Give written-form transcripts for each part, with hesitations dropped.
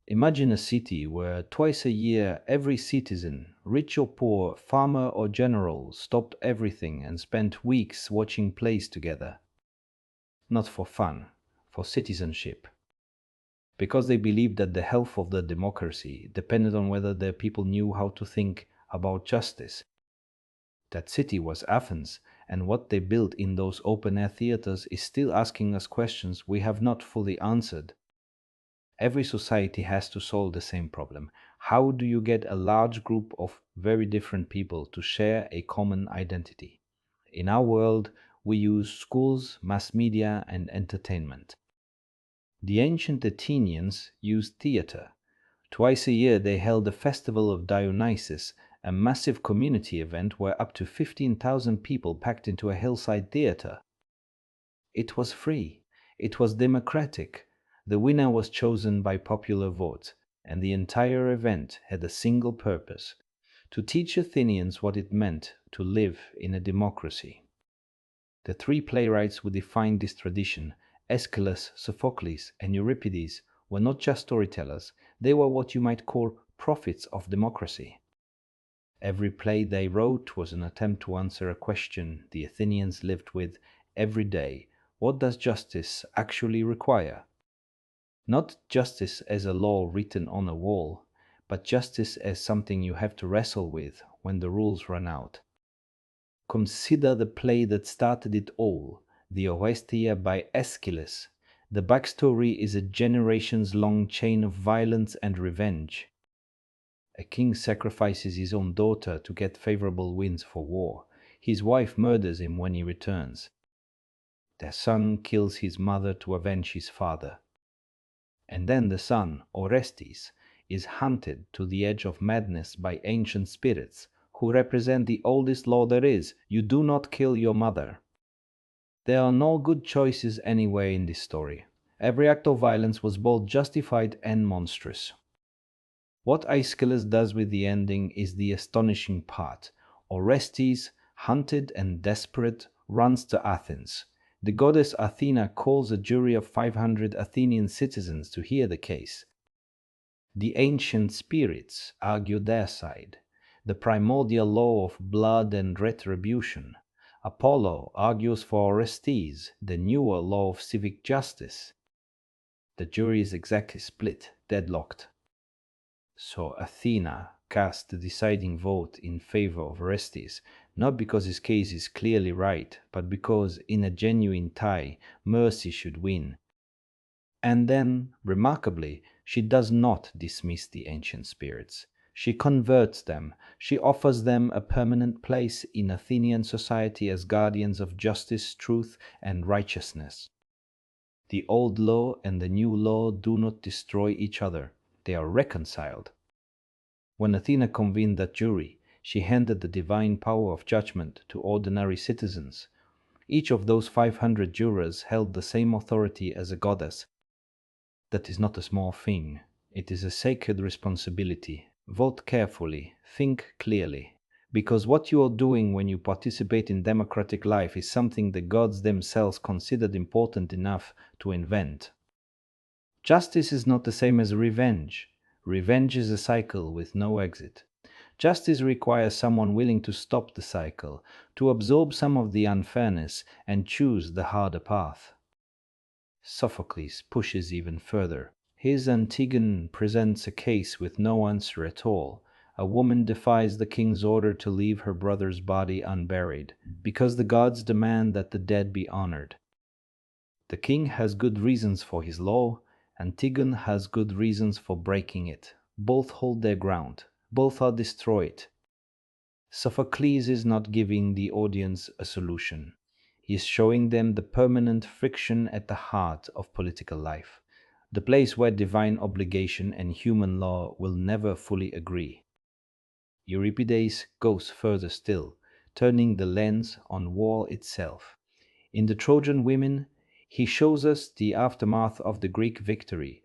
Imagine a city where twice a year every citizen, rich or poor, farmer or general, stopped everything and spent weeks watching plays together. Not for fun, for citizenship. Because they believed that the health of the democracy depended on whether their people knew how to think about justice. That city was Athens, and what they built in those open air theaters is still asking us questions we have not fully answered. Every society has to solve the same problem. How do you get a large group of very different people to share a common identity? In our world, we use schools, mass media, and entertainment. The ancient Athenians used theater. Twice a year they held the festival of Dionysus, a massive community event where up to 15,000 people packed into a hillside theater. It was free. It was democratic. The winner was chosen by popular vote, and the entire event had a single purpose: to teach Athenians what it meant to live in a democracy. The three playwrights who defined this tradition, Aeschylus, Sophocles, and Euripides, were not just storytellers, they were what you might call prophets of democracy. Every play they wrote was an attempt to answer a question the Athenians lived with every day: what does justice actually require? Not justice as a law written on a wall, but justice as something you have to wrestle with when the rules run out. Consider the play that started it all, the Oresteia by Aeschylus. The backstory is a generations-long chain of violence and revenge. A king sacrifices his own daughter to get favorable winds for war. His wife murders him when he returns. Their son kills his mother to avenge his father. And then the son, Orestes, is hunted to the edge of madness by ancient spirits who represent the oldest law there is: you do not kill your mother. There are no good choices anywhere in this story. Every act of violence was both justified and monstrous. What Aeschylus does with the ending is the astonishing part. Orestes, hunted and desperate, runs to Athens. The goddess Athena calls a jury of 500 Athenian citizens to hear the case. The ancient spirits argue their side. The primordial law of blood and retribution. Apollo argues for Orestes, the newer law of civic justice. The jury is exactly split, deadlocked. So Athena cast the deciding vote in favor of Orestes, not because his case is clearly right, but because, in a genuine tie, mercy should win. And then, remarkably, she does not dismiss the ancient spirits. She converts them. She offers them a permanent place in Athenian society as guardians of justice, truth, and righteousness. The old law and the new law do not destroy each other. They are reconciled. When Athena convened that jury, she handed the divine power of judgment to ordinary citizens. Each of those 500 jurors held the same authority as a goddess. That is not a small thing. It is a sacred responsibility. Vote carefully, think clearly, because what you are doing when you participate in democratic life is something the gods themselves considered important enough to invent. Justice is not the same as revenge. Revenge is a cycle with no exit. Justice requires someone willing to stop the cycle, to absorb some of the unfairness and choose the harder path. Sophocles pushes even further. His Antigone presents a case with no answer at all. A woman defies the king's order to leave her brother's body unburied, because the gods demand that the dead be honored. The king has good reasons for his law. Antigone has good reasons for breaking it. Both hold their ground. Both are destroyed. Sophocles is not giving the audience a solution. He is showing them the permanent friction at the heart of political life, the place where divine obligation and human law will never fully agree. Euripides goes further still, turning the lens on war itself. In the Trojan Women, he shows us the aftermath of the Greek victory,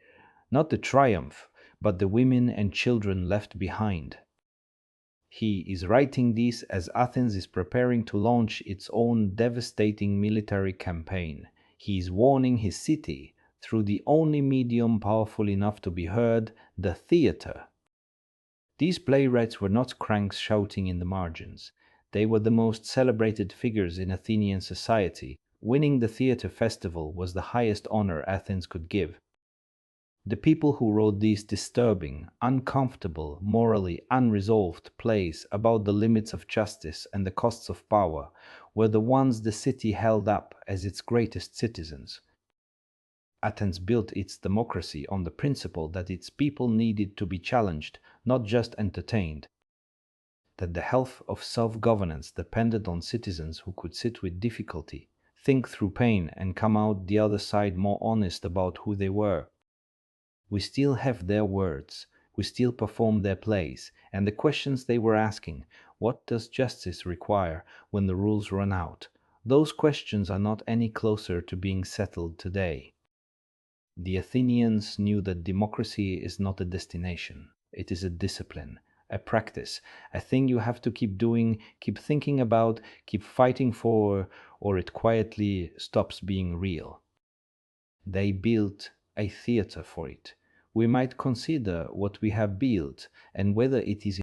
not the triumph, but the women and children left behind. He is writing this as Athens is preparing to launch its own devastating military campaign. He is warning his city, through the only medium powerful enough to be heard, the theater. These playwrights were not cranks shouting in the margins. They were the most celebrated figures in Athenian society. Winning the theater festival was the highest honor Athens could give. The people who wrote these disturbing, uncomfortable, morally unresolved plays about the limits of justice and the costs of power were the ones the city held up as its greatest citizens. Athens built its democracy on the principle that its people needed to be challenged, not just entertained. That the health of self-governance depended on citizens who could sit with difficulty, think through pain, and come out the other side more honest about who they were. We still have their words, we still perform their plays, and the questions they were asking, what does justice require when the rules run out? Those questions are not any closer to being settled today. The Athenians knew that democracy is not a destination, it is a discipline, a practice, a thing you have to keep doing, keep thinking about, keep fighting for, or it quietly stops being real. They built a theater for it. We might consider what we have built and whether it is